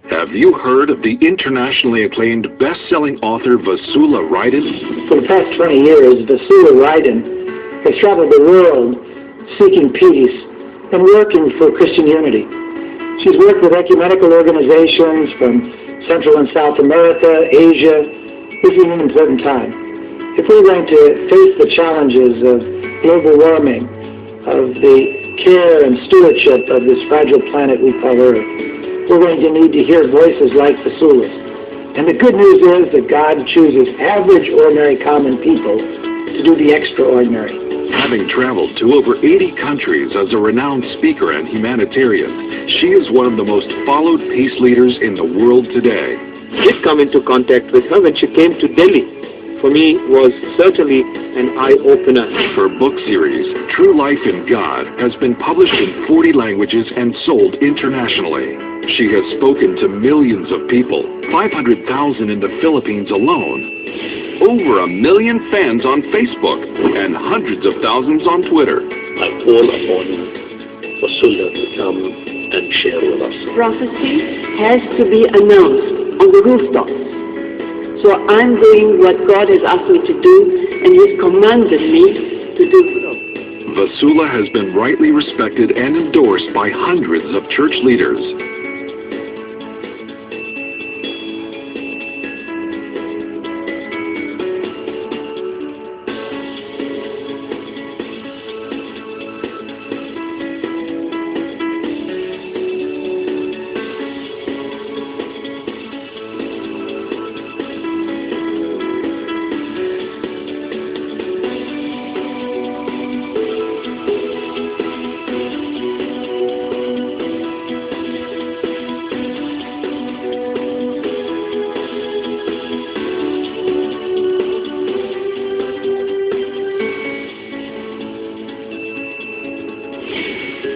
Have you heard of the internationally acclaimed best-selling author Vassula? For the past 20 years, Vassula has traveled the world seeking peace and working for Christian unity. She's worked with ecumenical organizations from Central and South America, Asia. This is an important time. If we're going to face the challenges of global warming, of the care and stewardship of this fragile planet we call Earth, we're going to need to hear voices like Vassula's. And the good news is that God chooses average, ordinary, common people to do the extraordinary. Having traveled to over 80 countries as a renowned speaker and humanitarian, she is one of the most followed peace leaders in the world today. I did come into contact with her when she came to Delhi. For me, was certainly an eye-opener. Her book series, True Life in God, has been published in 40 languages and sold internationally. She has spoken to millions of people, 500,000 in the Philippines alone, over 1 million fans on Facebook, and hundreds of thousands on Twitter. I call upon Vassula to come and share with us. Prophecy has to be announced on the rooftops. So I'm doing what God has asked me to do, and He's commanded me to do so. Vassula has been rightly respected and endorsed by hundreds of church leaders.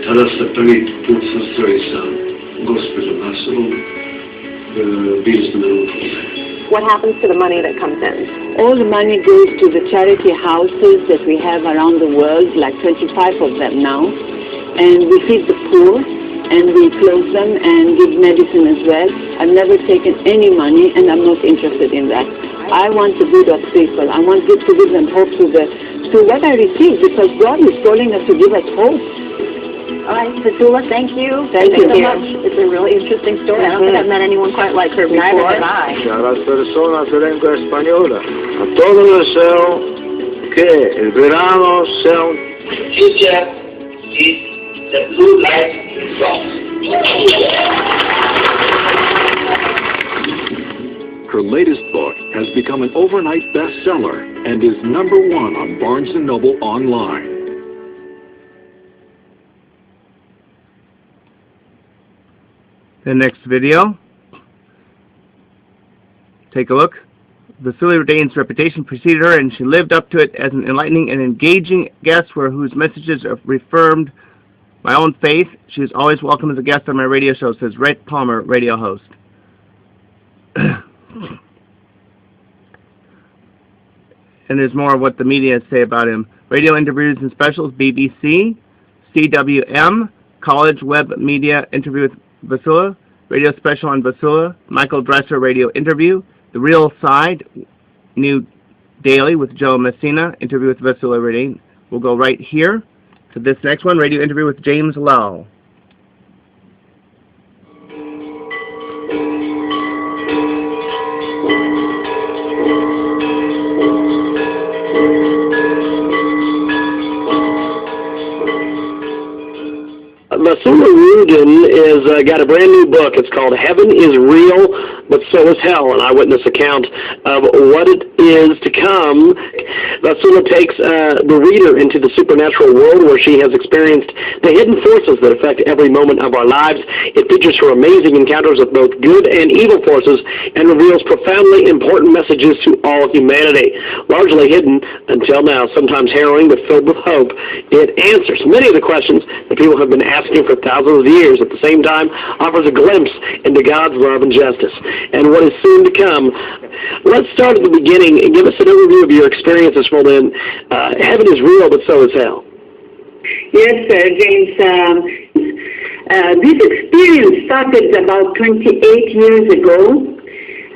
Teraz se prvý put sa strojí sa gospođom Vassulom, bili smo na Lufoze. What happens to the money that comes in? All the money goes to the charity houses that we have around the world, like 25 of them now. And we feed the poor, and we clothe them and give medicine as well. I've never taken any money, and I'm not interested in that. I want the good of people. I want to give them hope to what I receive, because God is calling us to give us hope. All right, Vassula, thank you. Thank you so much. It's a really interesting story. I don't think I've met anyone quite like her before. Neither have I. A las personas de lengua española, a todo el deseo que el verano sea un... Future is the blue light source. Her latest book has become an overnight bestseller and is #1 on Barnes & Noble online. The next video. Take a look. Vassula Radain's reputation preceded her, and she lived up to it as an enlightening and engaging guest whose messages have reaffirmed my own faith. She is always welcome as a guest on my radio show, says Rhett Palmer, radio host. And there's more of what the media say about him. Radio interviews and specials, BBC, CWM, College Web Media interview with Vassula, radio special on Vassula, Michael Dresser radio interview, The Real Side, new daily with Joe Messina, interview with Vassula Radain. We'll go right here to this next one, radio interview with James Lowe. Vassula Rudin is got a brand new book. It's called Heaven is Real, but So is Hell, an eyewitness account of what it is to come. Vassula takes the reader into the supernatural world where she has experienced the hidden forces that affect every moment of our lives. It features her amazing encounters with both good and evil forces and reveals profoundly important messages to all humanity. Largely hidden until now, sometimes harrowing but filled with hope, it answers many of the questions that people have been asking for thousands of years. At the same time, offers a glimpse into God's love and justice and what is soon to come. Let's start at the beginning and give us an overview of your experience this morning. Heaven is real, but so is hell. Yes, sir, James. This experience started about 28 years ago.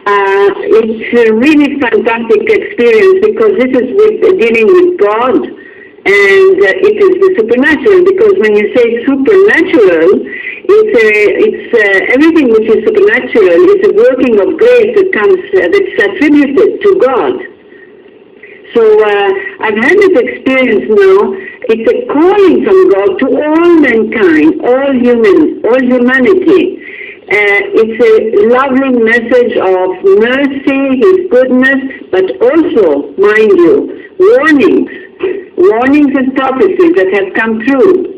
It's a really fantastic experience because this is dealing with God, and it is the supernatural. Because when you say supernatural, it's everything which is supernatural. It's a working of grace that's attributed to God. So I've had this experience now. It's a calling from God to all mankind, all humanity. It's a lovely message of mercy, His goodness, but also, mind you, warnings and prophecies that have come true.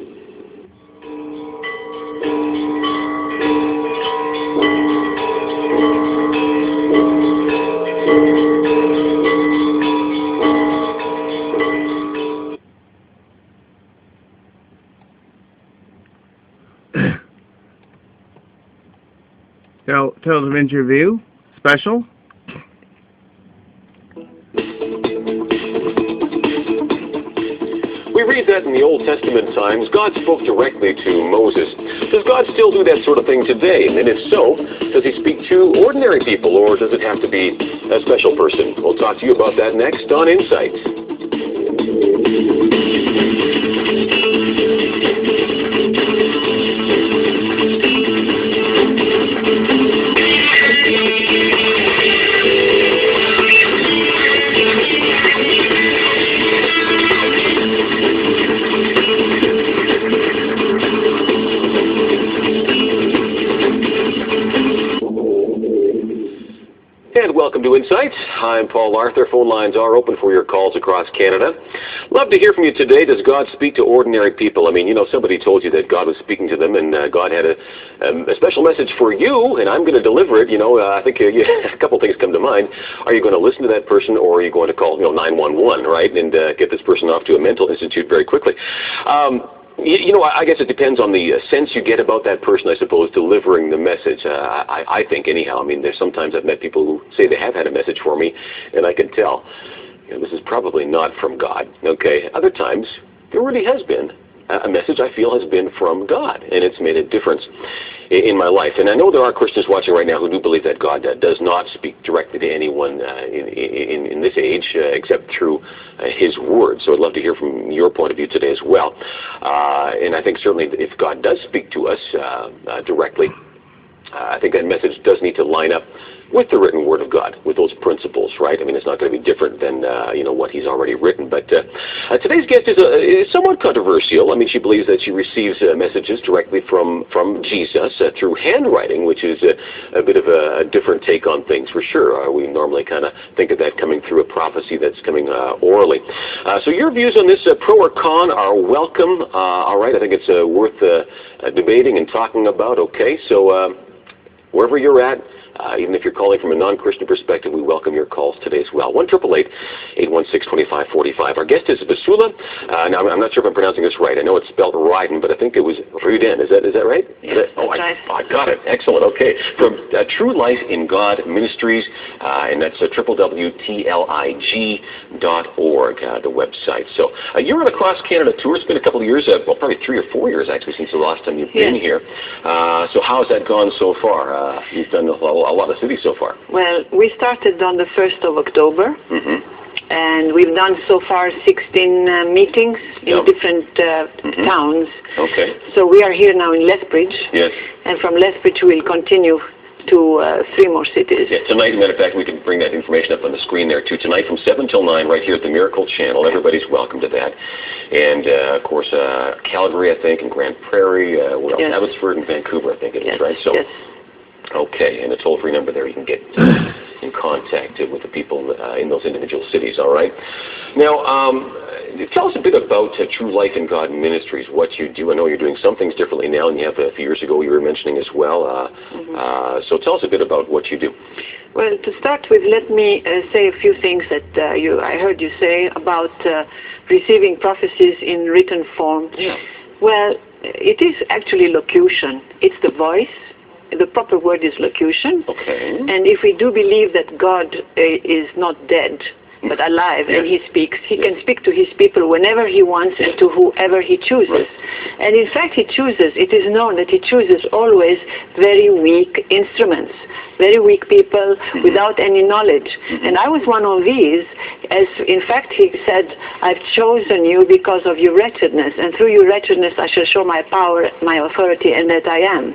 Television interview special. We read that in the Old Testament times, God spoke directly to Moses. Does God still do that sort of thing today? And if so, does He speak to ordinary people, or does it have to be a special person? We'll talk to you about that next on Insight. And welcome to Insight. I'm Paul Arthur. Phone lines are open for your calls across Canada. Love to hear from you today. Does God speak to ordinary people? I mean, you know, somebody told you that God was speaking to them, and God had a special message for you, and I'm going to deliver it. You know, I think a couple things come to mind. Are you going to listen to that person, or are you going to call 911, right, and get this person off to a mental institute very quickly? You know, I guess it depends on the sense you get about that person, I suppose, delivering the message. I think, anyhow. I mean, there's sometimes I've met people who say they have had a message for me, and I can tell, you know, this is probably not from God, okay? Other times, there really has been a message I feel has been from God, and it's made a difference in my life. And I know there are Christians watching right now who do believe that God does not speak directly to anyone in this age except through His Word. So I'd love to hear from your point of view today as well. And I think certainly if God does speak to us directly, I think that message does need to line up with the written Word of God, with those principles, right? I mean, it's not going to be different than, what He's already written. But today's guest is somewhat controversial. I mean, she believes that she receives messages directly from Jesus through handwriting, which is a bit of a different take on things, for sure. We normally kind of think of that coming through a prophecy that's coming orally. So your views on this, pro or con, are welcome. All right, I think it's worth debating and talking about. Okay, so wherever you're at, even if you're calling from a non-Christian perspective, we welcome your calls today as well. 1-888-816-2545. Our guest is Vassula. Now, I'm not sure if I'm pronouncing this right. I know it's spelled Ryden, but I think it was Ruden. Is that right? Yes, I got it. Excellent. Okay. From True Life in God Ministries, and that's www.tlig.org, the website. So you're on a cross-Canada tour. It's been a couple of years, probably 3 or 4 years, actually, since the last time you've been here. So how has that gone so far? You've done a lot of cities so far. Well, we started on the 1st of October, and we've done so far 16 meetings in different towns. Okay. So we are here now in Lethbridge, yes, and from Lethbridge we'll continue to 3 more cities. Yeah, tonight, as a matter of fact, we can bring that information up on the screen there too. Tonight from 7 till 9 right here at the Miracle Channel. Everybody's welcome to that. And, of course, Calgary, I think, and Grand Prairie, where else? Abbotsford and Vancouver, I think it is, right? So, okay, and a toll-free number there. You can get in contact with the people in those individual cities, all right? Now, tell us a bit about True Life in God Ministries, what you do. I know you're doing some things differently now, and you have a few years ago you were mentioning as well. So tell us a bit about what you do. Well, to start with, let me say a few things that I heard you say about receiving prophecies in written form. Yeah. Well, it is actually locution. It's the voice. The proper word is locution. Okay. And if we do believe that God is not dead, but alive, and he speaks. He can speak to his people whenever he wants and to whoever he chooses. And in fact, he chooses, it is known that he chooses always very weak instruments, very weak people without any knowledge. And I was one of these, as in fact he said, I've chosen you because of your wretchedness, and through your wretchedness I shall show my power, my authority, and that I am.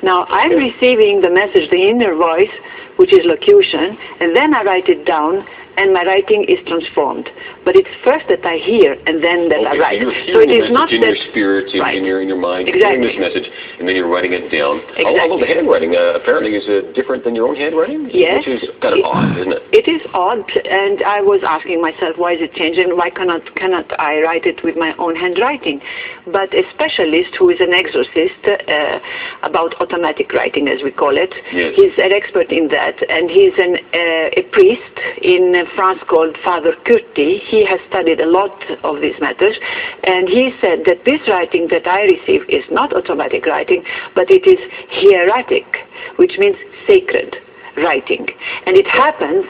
Now I'm receiving the message, the inner voice, which is locution, and then I write it down, and my writing is transformed. But it's first that I hear, and then that I write. So it is not in your spirit, in your mind, you're hearing this message, and then you're writing it down. Although the handwriting apparently is different than your own handwriting? Yes. Which is kind of odd, isn't it? It is odd, and I was asking myself, why is it changing? Why cannot I write it with my own handwriting? But a specialist who is an exorcist about automatic writing, as we call it, he's an expert in that, and he's a priest in France called Father Curti. He has studied a lot of these matters, and he said that this writing that I receive is not automatic writing, but it is hieratic, which means sacred writing. And it happens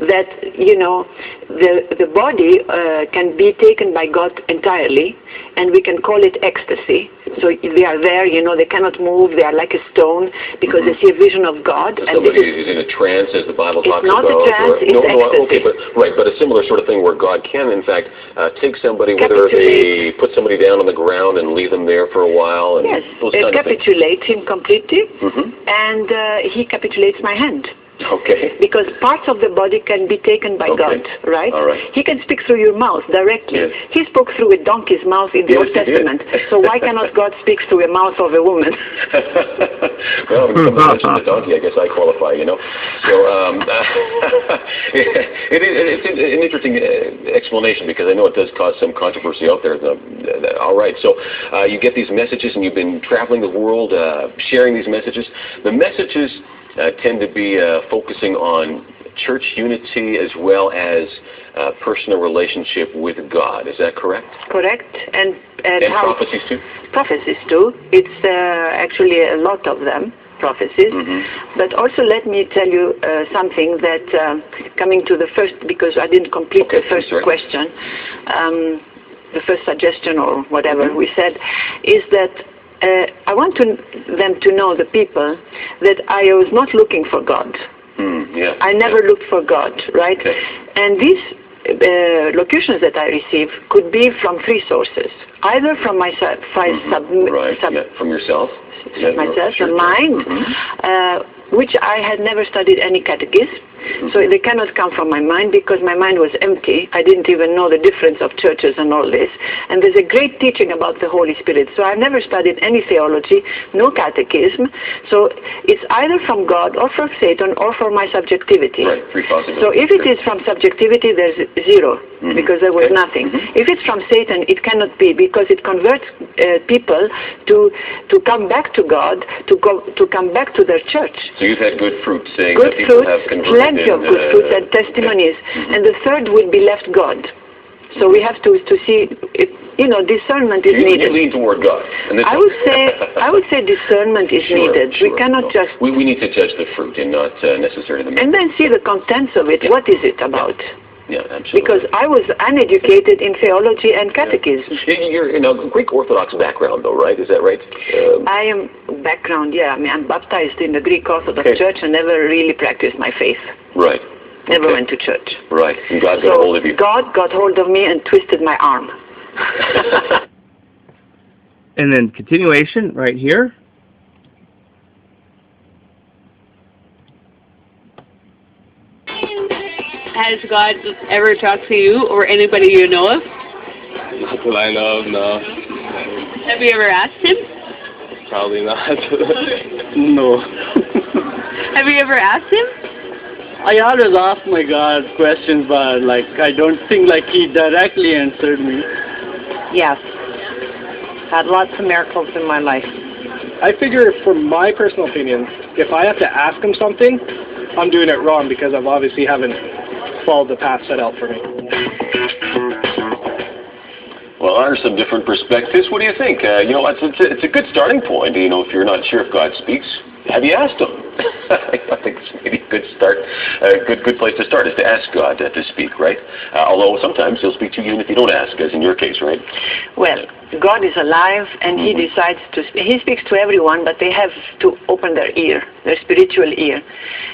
that, you know, the body can be taken by God entirely, and we can call it ecstasy. So they are there, you know, they cannot move, they are like a stone, because they see a vision of God. So somebody is in a trance, as the Bible talks about. It's not a trance, it's ecstasy. But a similar sort of thing where God can, in fact, take somebody, whether they put somebody down on the ground and leave them there for a while. And yes, it capitulates him completely, and he capitulates my hand. Okay. Because parts of the body can be taken by God, right? All right. He can speak through your mouth directly. Yes. He spoke through a donkey's mouth in the Old Testament. So why cannot God speak through a mouth of a woman? Well, when somebody mentions the donkey, I guess I qualify, you know. So it's an interesting explanation, because I know it does cause some controversy out there. All right. So you get these messages, and you've been traveling the world sharing these messages. The messages tend to be focusing on church unity as well as personal relationship with God. Is that correct? Correct. And prophecies too? Prophecies too. It's actually a lot of them, prophecies. But also let me tell you something that, coming to the first, because I didn't complete the first question, the first suggestion or whatever we said, is that I want them to know, the people, that I was not looking for God. I never looked for God, right? And these locutions that I receive could be from three sources. Either from myself, from yourself, myself, the mind, which I had never studied any catechism. So they cannot come from my mind, because my mind was empty. I didn't even know the difference of churches and all this. And there's a great teaching about the Holy Spirit. So I've never studied any theology, no catechism. So it's either from God or from Satan or from my subjectivity. Right, three possibilities. So if it is from subjectivity, there's zero, because there was nothing. If it's from Satan, it cannot be, because it converts people to come back to God, to come back to their church. So you've had good fruit, saying that people have converted. Plenty of good fruits and testimonies. And the third would be left God. So we have to see, you know, discernment is needed. You lean toward God. And I would say discernment is needed. We cannot just... We need to judge the fruit and not necessarily the message. And then see the contents of it. What is it about? Yeah, absolutely. Because I was uneducated in theology and catechism. You're in a Greek Orthodox background, though, right? Is that right? I am background, yeah. I mean, I'm baptized in the Greek Orthodox Church and never really practiced my faith. Right. Never went to church. Right. And God got hold of you. God got hold of me and twisted my arm. And then continuation right here. Has God ever talked to you or anybody you know of? Not that I know of, no. Have you ever asked him? Probably not. No. Have you ever asked him? I always ask my God questions, but I don't think he directly answered me. Yes. Had lots of miracles in my life. I figure, from my personal opinion, if I have to ask him something, I'm doing it wrong, because I've obviously haven't followed the path set out for me. Well, there are some different perspectives. What do you think? You know, it's a good starting point. You know, if you're not sure if God speaks, have you asked him? I think it's maybe a good start, a good place to start is to ask God to speak, right? Although sometimes He'll speak to you even if you don't ask, as in your case, right? Well, God is alive, and He decides to speak. He speaks to everyone, but they have to open their ear, their spiritual ear.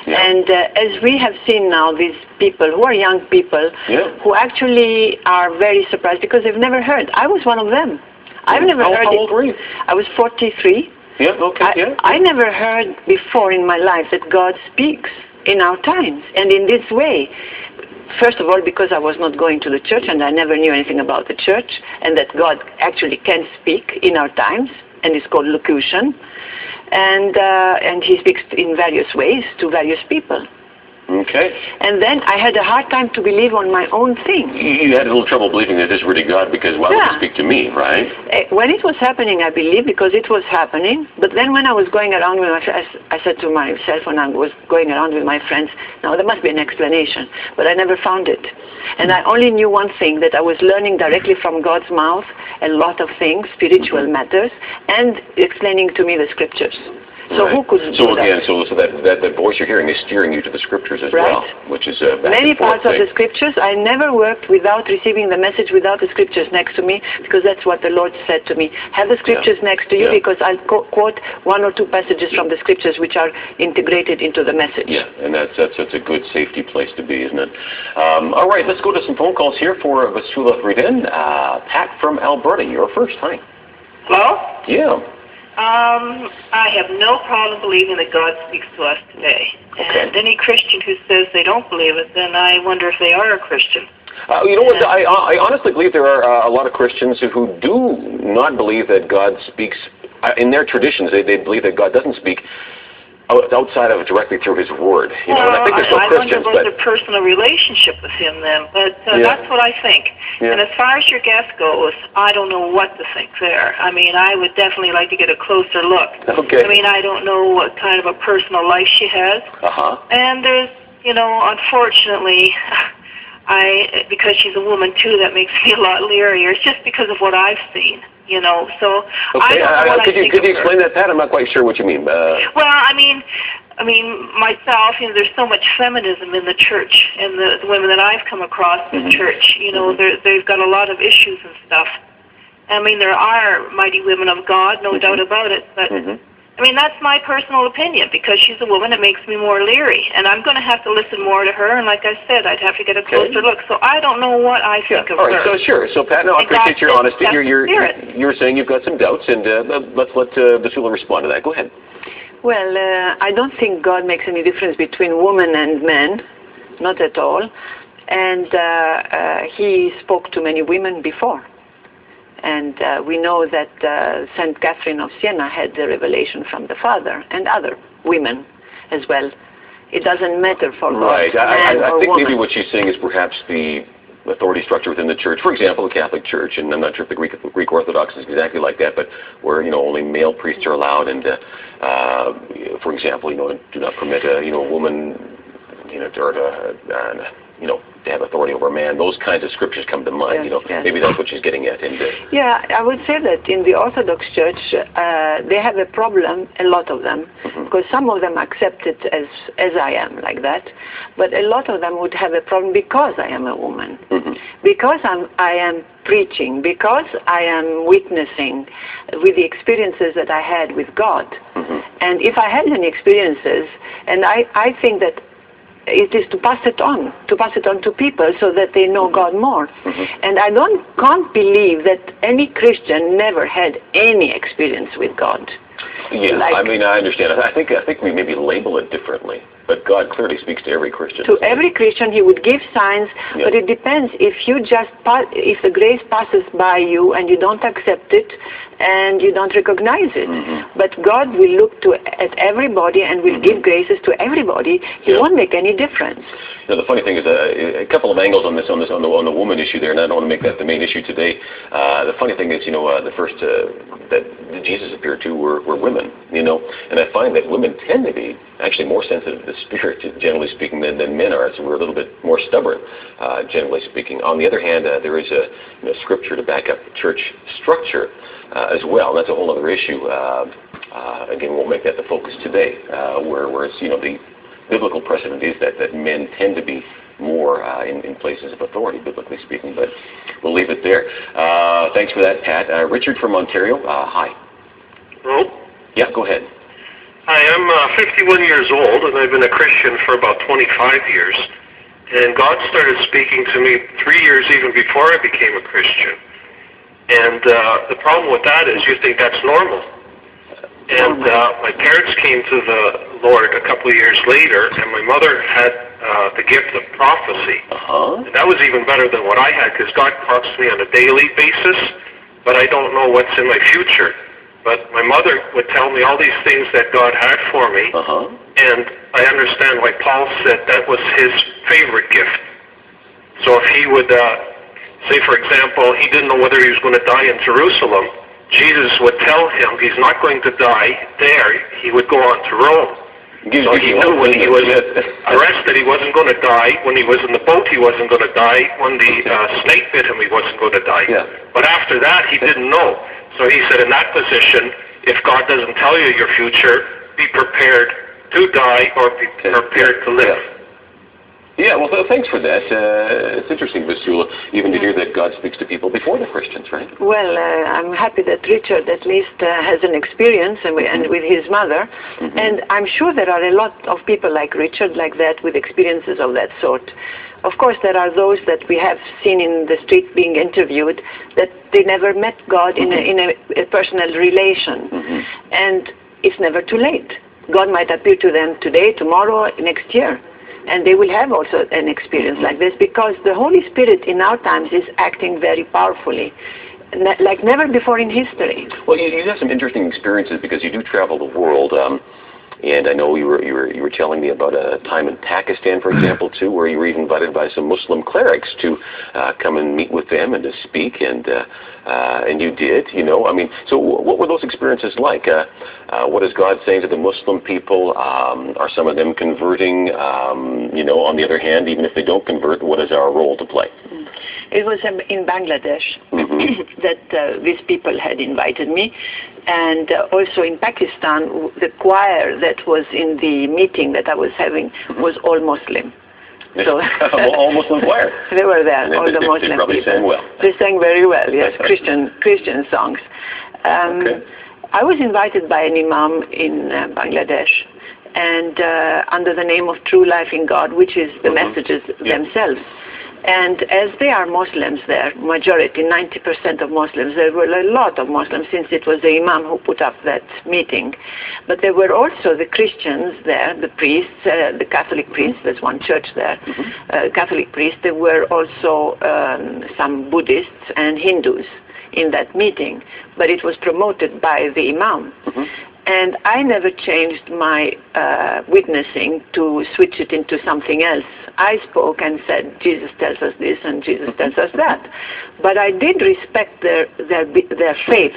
Yeah. And as we have seen now, these people who are young people, who actually are very surprised because they've never heard. I was one of them. I've never heard How old were you? I was 43. Yeah, okay, I never heard before in my life that God speaks in our times and in this way. First of all, because I was not going to the church and I never knew anything about the church, and that God actually can speak in our times, and it's called locution, and He speaks in various ways to various people. Okay. And then I had a hard time to believe on my own thing. You had a little trouble believing that this is really God because why would He speak to me, right? When it was happening, I believe, because it was happening. But then when I was going around with my friends, I said to myself when I was going around with my friends, now there must be an explanation. But I never found it. And I only knew one thing, that I was learning directly from God's mouth a lot of things, spiritual matters, and explaining to me the scriptures. So who could do that? So that voice you're hearing is steering you to the scriptures as well, which is a many parts of the scriptures. I never worked without receiving the message without the scriptures next to me, because that's what the Lord said to me. Have the scriptures next to you, because I'll quote one or two passages from the scriptures which are integrated into the message. Yeah, and that's a good safety place to be, isn't it? All right, let's go to some phone calls here for Vassula Fridin. Pat from Alberta, you're first. Hi. Hello? Yeah. I have no problem believing that God speaks to us today. Okay. And any Christian who says they don't believe it, then I wonder if they are a Christian. You know what? I honestly believe there are a lot of Christians who do not believe that God speaks. In their traditions, they believe that God doesn't speak outside of directly through His Word. You know, and I think there's some Christians wonder about their personal relationship with Him then, but that's what I think. Yeah. And as far as your guest goes, I don't know what to think there. I mean, I would definitely like to get a closer look. Okay. I mean, I don't know what kind of a personal life she has. And there's, you know, unfortunately, because she's a woman too, that makes me a lot leerier. It's just because of what I've seen. You know, so I don't know what I think could you explain that, Pat? I'm not quite sure what you mean. Well, I mean myself, you know, there's so much feminism in the church, and the women that I've come across in the church, you know, they've got a lot of issues and stuff. I mean, there are mighty women of God, no doubt about it, but I mean, that's my personal opinion, because she's a woman. It makes me more leery, and I'm going to have to listen more to her, and like I said, I'd have to get a closer look. So I don't know what I think of her. All right, so sure. So, Pat, no, I appreciate your honesty. You're saying you've got some doubts, and let's let Vassula respond to that. Go ahead. Well, I don't think God makes any difference between woman and man, not at all. And He spoke to many women before. And we know that St. Catherine of Siena had the revelation from the Father, and other women as well. It doesn't matter for God, right. man I or think woman. maybe what she's saying is perhaps the authority structure within the church. For example, the Catholic Church, and I'm not sure if the Greek Orthodox is exactly like that, but where, you know, only male priests are allowed, and for example, you know, do not permit a woman, you know, to have authority over a man. Those kinds of scriptures come to mind. You know, maybe that's what she's getting at. Yeah, I would say that in the Orthodox Church, they have a problem, a lot of them, because some of them accept it as I am, like that, but a lot of them would have a problem because I am a woman, because I am preaching, because I am witnessing with the experiences that I had with God. And if I had any experiences, and I think that it is to pass it on to people so that they know God more. And I can't believe that any Christian never had any experience with God. Yeah, I mean, I understand. I think we maybe label it differently, but God clearly speaks to every Christian. To every Christian, He would give signs, but it depends. If if the grace passes by you and you don't accept it and you don't recognize it, but God will look at everybody and will give graces to everybody. He won't make any difference. Now, the funny thing is a couple of angles on the woman issue there, and I don't want to make that the main issue today. The funny thing is, you know, the first that Jesus appeared to were women, you know, and I find that women tend to be actually more sensitive to the Spirit, generally speaking, than men are. So we're a little bit more stubborn, generally speaking. On the other hand, there is a scripture to back up church structure as well. That's a whole other issue. again, we'll make that the focus today, whereas, the biblical precedent is that men tend to be more in places of authority, biblically speaking, but we'll leave it there. Thanks for that, Pat. Richard from Ontario, hi. Hello? Yeah, go ahead. Hi, I'm 51 years old, and I've been a Christian for about 25 years. And God started speaking to me 3 years even before I became a Christian. And the problem with that is you think that's normal. And my parents came to the Lord a couple of years later, and my mother had the gift of prophecy. And that was even better than what I had, because God talks to me on a daily basis, but I don't know what's in my future. But my mother would tell me all these things that God had for me, and I understand why Paul said that was his favorite gift. So if he would, say for example, he didn't know whether he was going to die in Jerusalem, Jesus would tell him he's not going to die there, he would go on to Rome. So he knew when he was arrested he wasn't going to die, when he was in the boat he wasn't going to die, when the snake bit him he wasn't going to die. But after that he didn't know. So he said in that position, if God doesn't tell you your future, be prepared to die or be prepared to live. Yeah, well, thanks for that. It's interesting, Vassula, even to hear that God speaks to people before the Christians, right? Well, I'm happy that Richard at least has an experience and with his mother. And I'm sure there are a lot of people like Richard like that with experiences of that sort. Of course, there are those that we have seen in the street being interviewed that they never met God in a personal relation. And it's never too late. God might appear to them today, tomorrow, next year. And they will have also an experience like this, because the Holy Spirit in our times is acting very powerfully, like never before in history. Well, you have some interesting experiences because you do travel the world. And I know you were telling me about a time in Pakistan, for example, too, where you were even invited by some Muslim clerics to come and meet with them and to speak, and you did, I mean, so what were those experiences like? What is God saying to the Muslim people? Are some of them converting? On the other hand, even if they don't convert, what is our role to play? It was in Bangladesh that these people had invited me. And also in Pakistan, the choir that was in the meeting that I was having was all Muslim. So all Muslim choir. They were there, all the Muslim they probably people. sang well. They sang very well, yes, Christian songs. I was invited by an imam in Bangladesh, and under the name of True Life in God, which is the messages themselves. And as they are Muslims there, majority, 90% of Muslims, there were a lot of Muslims since it was the Imam who put up that meeting. But there were also the Christians there, the priests, the Catholic priests, there's one church there, Catholic priests. There were also some Buddhists and Hindus in that meeting, but it was promoted by the Imam. And I never changed my witnessing to switch it into something else. I spoke and said, Jesus tells us this and Jesus tells us that. But I did respect their faith.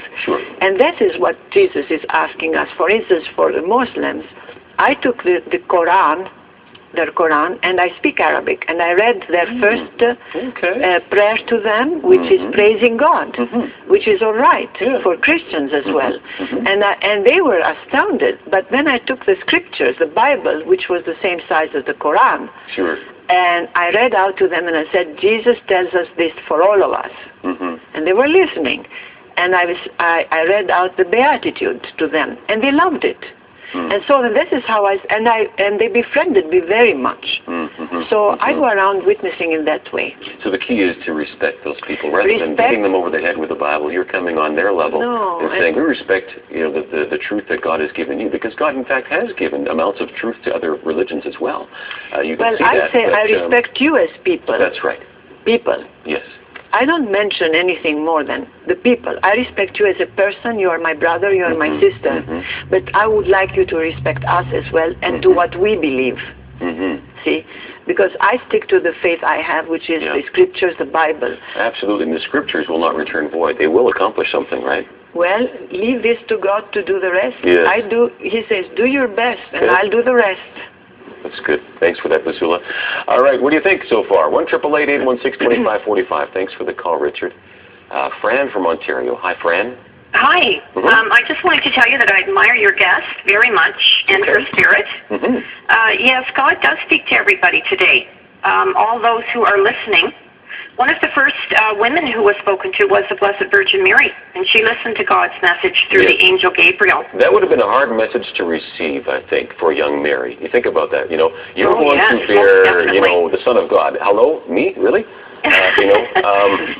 And that is what Jesus is asking us. For instance, for the Muslims, I took the Quran, their Quran, and I speak Arabic, and I read their first prayer to them, which is praising God, which is all right for Christians as well. And they were astounded. But then I took the scriptures, the Bible, which was the same size as the Quran, and I read out to them, and I said, Jesus tells us this for all of us. And they were listening. And I read out the Beatitudes to them, and they loved it. And so this is how and they befriended me very much. So I go around witnessing in that way. So the key is to respect those people rather than beating them over the head with the Bible. You're coming on their level and saying we respect, the truth that God has given you, because God in fact has given amounts of truth to other religions as well. You can see that. I respect you as people. That's right. People. Yes. I don't mention anything more than the people. I respect you as a person. You are my brother. You are my sister. But I would like you to respect us as well and to what we believe. See? Because I stick to the faith I have, which is the scriptures, the Bible. Absolutely. And the scriptures will not return void. They will accomplish something, right? Well, leave this to God to do the rest. Yes. He says, do your best, and I'll do the rest. That's good. Thanks for that, Vassula. All right, what do you think so far? 1-888-816-2545. Thanks for the call, Richard. Fran from Ontario. Hi, Fran. Hi. I just wanted to tell you that I admire your guest very much and her spirit. Yes, God does speak to everybody today, all those who are listening. One of the first women who was spoken to was the Blessed Virgin Mary, and she listened to God's message through the angel Gabriel. That would have been a hard message to receive, I think, for young Mary. You think about that, you know. You're going to bear, you know, the Son of God. Hello? Me? Really?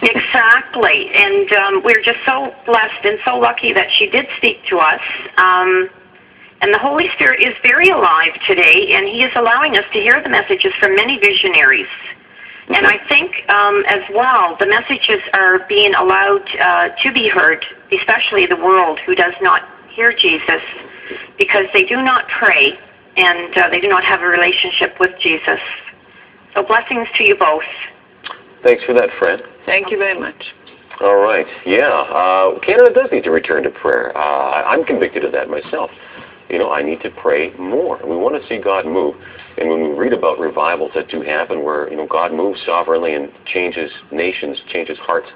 Exactly, and we're just so blessed and so lucky that she did speak to us. And the Holy Spirit is very alive today, and He is allowing us to hear the messages from many visionaries. And I think, as well, the messages are being allowed to be heard, especially the world who does not hear Jesus, because they do not pray, and they do not have a relationship with Jesus. So blessings to you both. Thanks for that, Fran. Thank you very much. All right. Yeah. Canada does need to return to prayer. I'm convicted of that myself. You know, I need to pray more. We want to see God move. And when we read about revivals that do happen where, you know, God moves sovereignly and changes nations, changes hearts,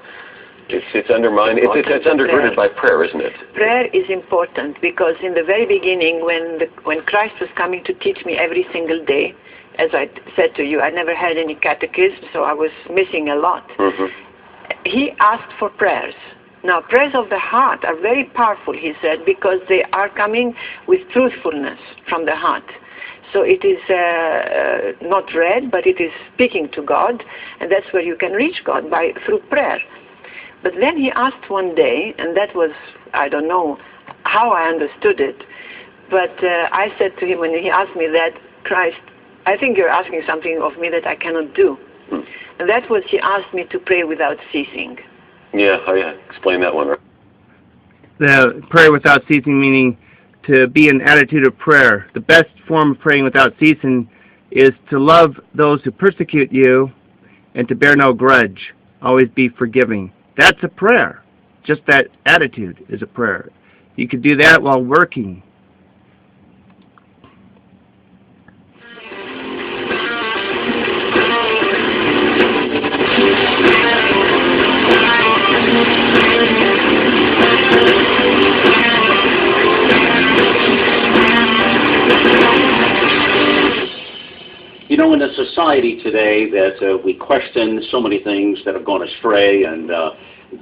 it's undermined, it's undergirded by prayer, isn't it? Prayer is important because in the very beginning when Christ was coming to teach me every single day, as I said to you, I never had any catechism, so I was missing a lot. He asked for prayers. Now, prayers of the heart are very powerful, he said, because they are coming with truthfulness from the heart. So it is not read, but it is speaking to God, and that's where you can reach God, through prayer. But then he asked one day, and that was, I don't know how I understood it, but I said to him when he asked me that, Christ, I think you're asking something of me that I cannot do. And that was, he asked me to pray without ceasing. Yeah, explain that one. The prayer without ceasing meaning to be an attitude of prayer. The best form of praying without ceasing is to love those who persecute you and to bear no grudge. Always be forgiving. That's a prayer. Just that attitude is a prayer. You could do that while working. You know, in a society today that we question so many things that have gone astray, and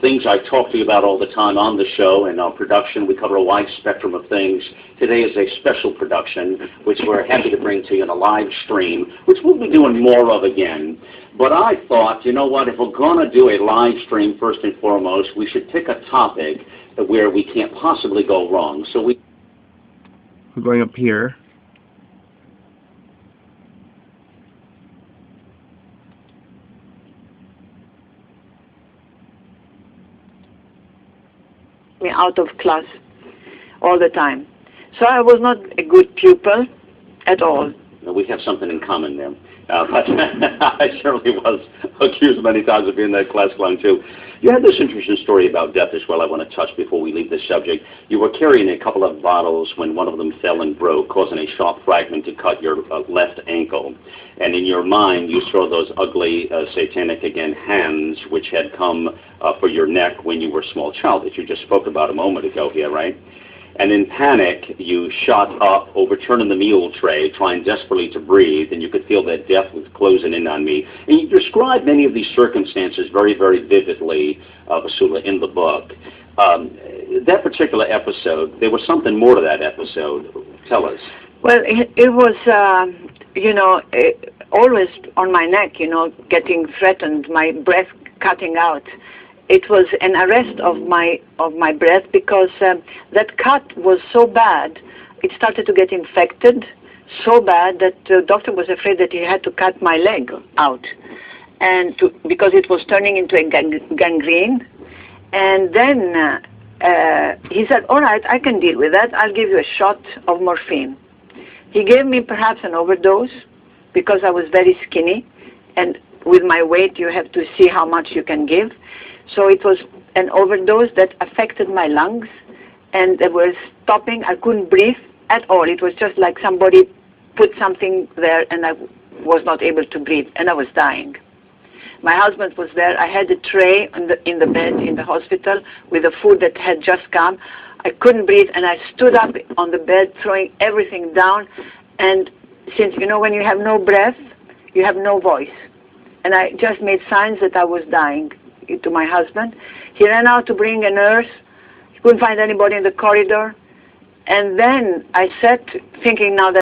things I talk to you about all the time on the show and our production, we cover a wide spectrum of things. Today is a special production, which we're happy to bring to you in a live stream, which we'll be doing more of again. But I thought, you know what, if we're going to do a live stream, first and foremost, we should pick a topic where we can't possibly go wrong. So we're going up here. Me out of class all the time. So I was not a good pupil at all. We have something in common there. But I certainly was accused many times of being that class clown too. You had this interesting story about death as well I want to touch before we leave this subject. You were carrying a couple of bottles when one of them fell and broke, causing a sharp fragment to cut your left ankle. And in your mind, you saw those ugly, satanic, again, hands which had come for your neck when you were a small child that you just spoke about a moment ago here, right? And in panic, you shot up, overturning the meal tray, trying desperately to breathe, and you could feel that death was closing in on me. And you describe many of these circumstances very, very vividly, Vassula, in the book. That particular episode, there was something more to that episode. Tell us. Well, it was, always on my neck, getting threatened, my breath cutting out. It was an arrest of my breath because that cut was so bad, it started to get infected so bad that the doctor was afraid that he had to cut my leg out, and because it was turning into a gangrene. And then he said, all right, I can deal with that. I'll give you a shot of morphine. He gave me perhaps an overdose because I was very skinny, and with my weight you have to see how much you can give. So it was an overdose that affected my lungs, and they were stopping. I couldn't breathe at all. It was just like somebody put something there, and I was not able to breathe, and I was dying. My husband was there. I had a tray in the bed in the hospital with the food that had just come. I couldn't breathe, and I stood up on the bed, throwing everything down. And since, you know, when you have no breath, you have no voice. And I just made signs that I was dying to my husband. He ran out to bring a nurse. He couldn't find anybody in the corridor. And then I sat thinking now that